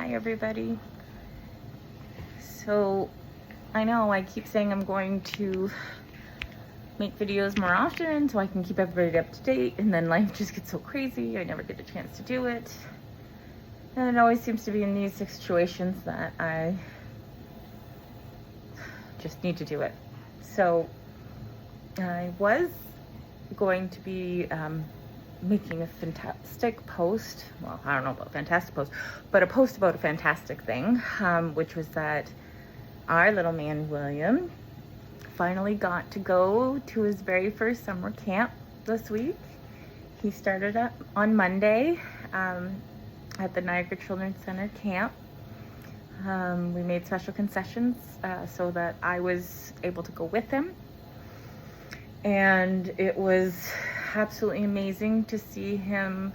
Hi everybody. So I know I keep saying I'm going to make videos more often so I can keep everybody up to date, and then life just gets so crazy I never get a chance to do it. And it always seems to be in these situations that I just need to do it. So I was going to be making a fantastic post. Well, I don't know about fantastic post, but a post about a fantastic thing, which was that our little man William finally got to go to his very first summer camp this week. He started up on Monday at the Niagara Children's Center camp. We made special concessions so that I was able to go with him, and it was absolutely amazing to see him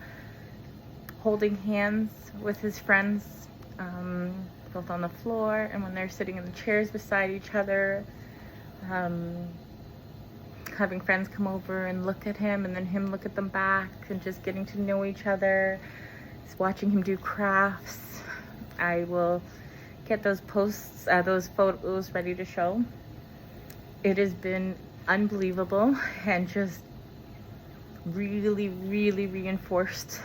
holding hands with his friends, both on the floor and when they're sitting in the chairs beside each other, having friends come over and look at him and then him look at them back, and just getting to know each other, just watching him do crafts. I will get those posts, those photos ready to show. It has been unbelievable and just really reinforced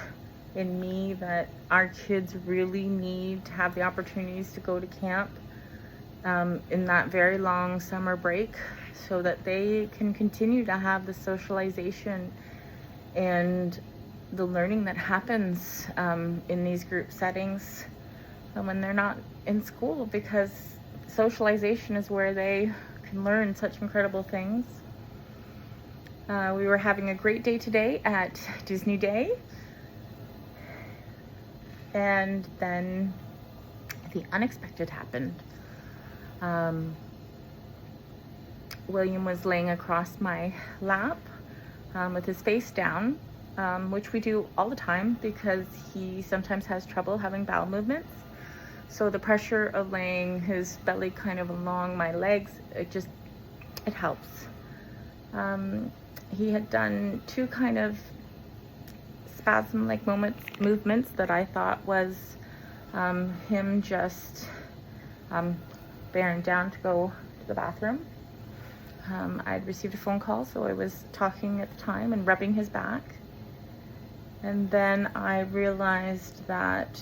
in me that our kids really need to have the opportunities to go to camp in that very long summer break, so that they can continue to have the socialization and the learning that happens in these group settings when they're not in school, because socialization is where they can learn such incredible things. We were having a great day today at Disney Day, and then the unexpected happened. William was laying across my lap with his face down, which we do all the time because he sometimes has trouble having bowel movements. So the pressure of laying his belly kind of along my legs, it helps. He had done two kind of spasm-like movements that I thought was him just bearing down to go to the bathroom. I'd received a phone call, so I was talking at the time and rubbing his back. And then I realized that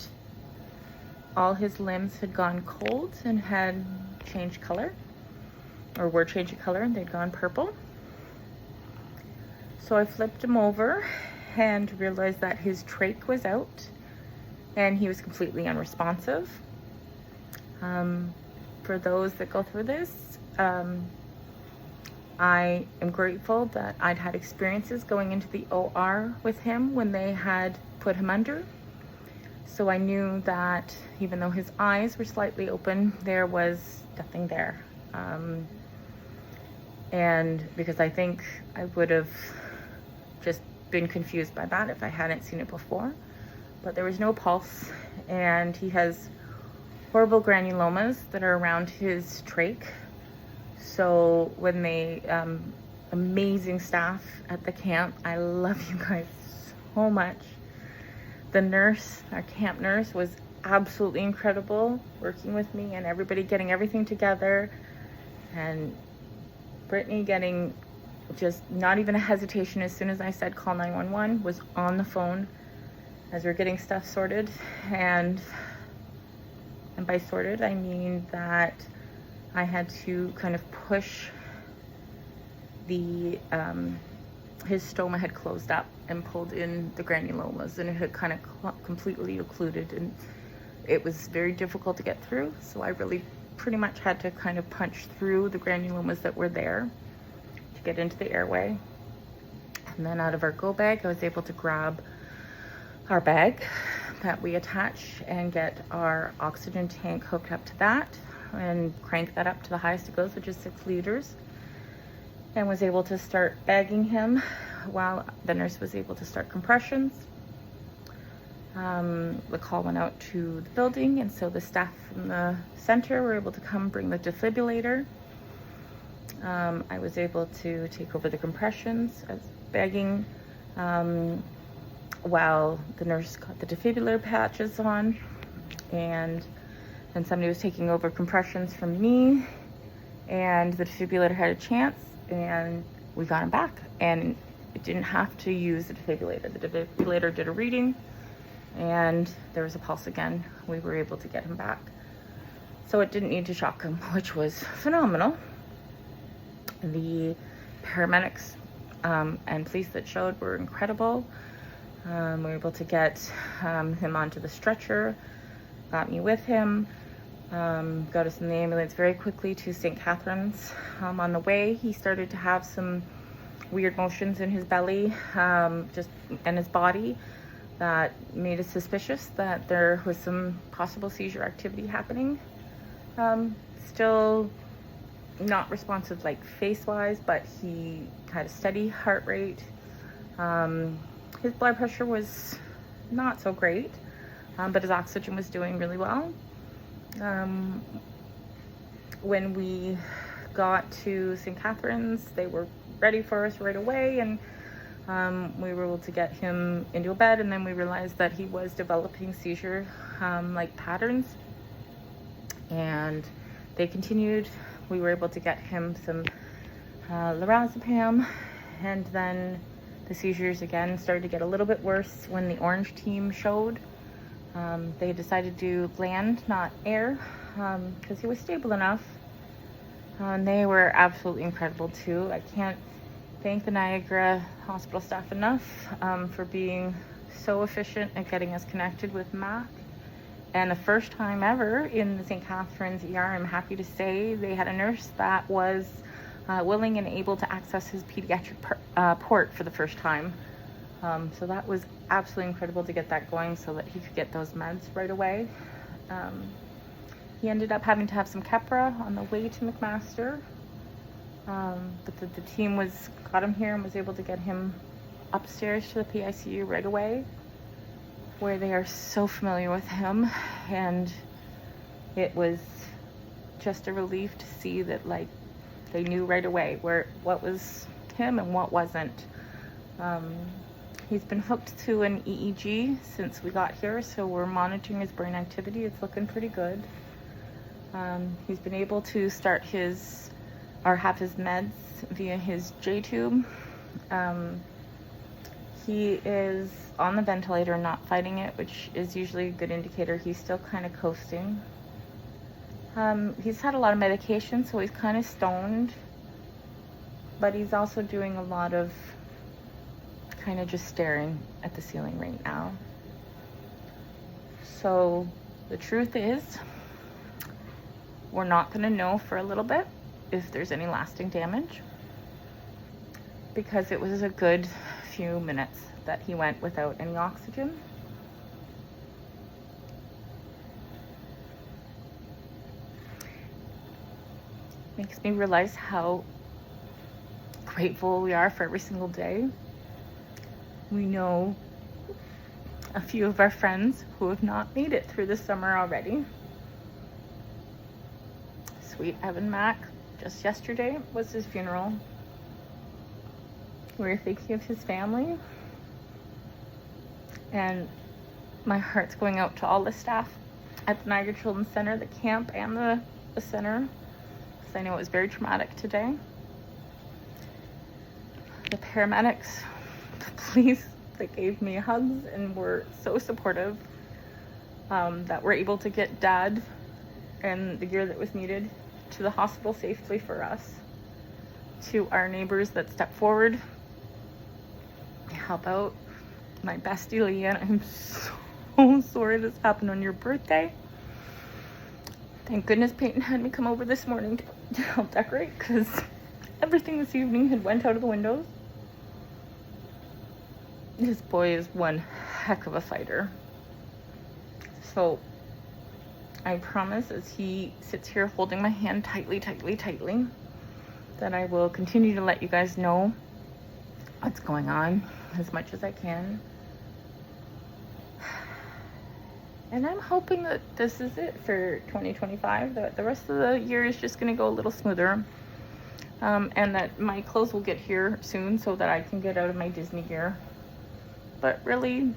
all his limbs had gone cold and had changed color, or were changing color, and they'd gone purple. So I flipped him over and realized that his trach was out and he was completely unresponsive. For those that go through this, I am grateful that I'd had experiences going into the OR with him when they had put him under. So I knew that even though his eyes were slightly open, there was nothing there. And because I think I would have just been confused by that if I hadn't seen it before. But there was no pulse, and he has horrible granulomas that are around his trach. So when they, amazing staff at the camp, I love you guys so much. The nurse, our camp nurse, was absolutely incredible, working with me and everybody, getting everything together, and Brittany getting just not even a hesitation. As soon as I said call 911, was on the phone as we're getting stuff sorted. And by sorted, I mean that I had to kind of push the his stoma had closed up and pulled in the granulomas, and it had kind of completely occluded, and it was very difficult to get through. So I really pretty much had to kind of punch through the granulomas that were there to get into the airway. And then out of our go bag, I was able to grab our bag that we attach and get our oxygen tank hooked up to that and crank that up to the highest it goes, which is 6 liters, and was able to start bagging him while the nurse was able to start compressions. The call went out to the building, and so the staff from the center were able to come bring the defibrillator. I was able to take over the compressions as bagging while the nurse got the defibrillator patches on. and then somebody was taking over compressions from me, and the defibrillator had a chance, and we got him back. And it didn't have to use the defibrillator. The defibrillator did a reading, and there was a pulse again. We were able to get him back. So it didn't need to shock him, which was phenomenal. The paramedics and police that showed were incredible. We were able to get him onto the stretcher, got me with him, got us in the ambulance very quickly to St. Catharines. On the way, he started to have some weird motions in his belly, just and his body, that made us suspicious that there was some possible seizure activity happening. Still not responsive like face-wise, but he had a steady heart rate. His blood pressure was not so great, but his oxygen was doing really well. When we got to St. Catharines, they were ready for us right away, and we were able to get him into a bed, and then we realized that he was developing seizure like patterns, and they continued. We were able to get him some lorazepam, and then the seizures again started to get a little bit worse when the orange team showed. They decided to do land, not air, because he was stable enough. And they were absolutely incredible too. I can't thank the Niagara hospital staff enough for being so efficient at getting us connected with Mac. And the first time ever in the St. Catharines ER, I'm happy to say, they had a nurse that was willing and able to access his pediatric port for the first time. So that was absolutely incredible to get that going so that he could get those meds right away. He ended up having to have some Keppra on the way to McMaster. But the team got him here and was able to get him upstairs to the PICU right away, where they are so familiar with him. And it was just a relief to see that, like, they knew right away what was him and what wasn't. He's been hooked to an EEG since we got here, so we're monitoring his brain activity. It's looking pretty good. He's been able to start have his meds via his J-tube. He is on the ventilator, not fighting it, which is usually a good indicator. He's still kind of coasting. He's had a lot of medication, so he's kind of stoned, but he's also doing a lot of kind of just staring at the ceiling right now. So the truth is, we're not going to know for a little bit if there's any lasting damage, because it was a good few minutes that he went without any oxygen. Makes me realize how grateful we are for every single day. We know a few of our friends who have not made it through the summer already. Sweet Evan Mac, just yesterday was his funeral. We were thinking of his family, and my heart's going out to all the staff at the Niagara Children's Center, the camp, and the center, because I know it was very traumatic today. The paramedics, the police that gave me hugs and were so supportive, that were able to get Dad and the gear that was needed to the hospital safely for us, to our neighbors that stepped forward to help out. My bestie Leanne, I'm so sorry this happened on your birthday. Thank goodness Peyton had me come over this morning to help decorate, because everything this evening had went out of the windows. This boy is one heck of a fighter. So I promise, as he sits here holding my hand tightly, that I will continue to let you guys know what's going on as much as I can. And I'm hoping that this is it for 2025, that the rest of the year is just going to go a little smoother. And that my clothes will get here soon so that I can get out of my Disney gear. But really,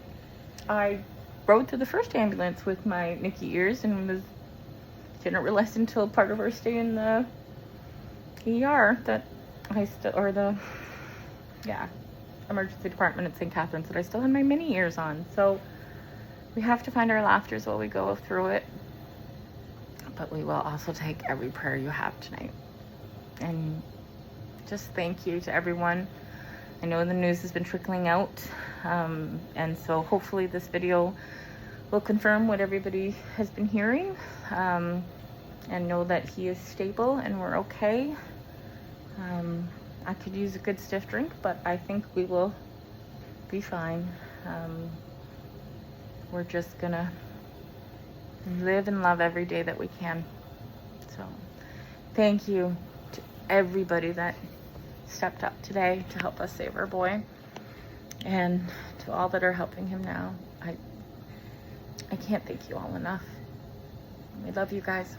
I rode through the first ambulance with my Mickey ears and didn't realize until part of our stay in the ER that emergency department at St. Catharines, that I still had my mini ears on. So we have to find our laughters while we go through it. But we will also take every prayer you have tonight. And just thank you to everyone. I know the news has been trickling out. And so hopefully this video will confirm what everybody has been hearing. And know that he is stable and we're okay. I could use a good stiff drink, but I think we will be fine. We're just gonna live and love every day that we can. So thank you to everybody that stepped up today to help us save our boy, and to all that are helping him now. I can't thank you all enough. We love you guys.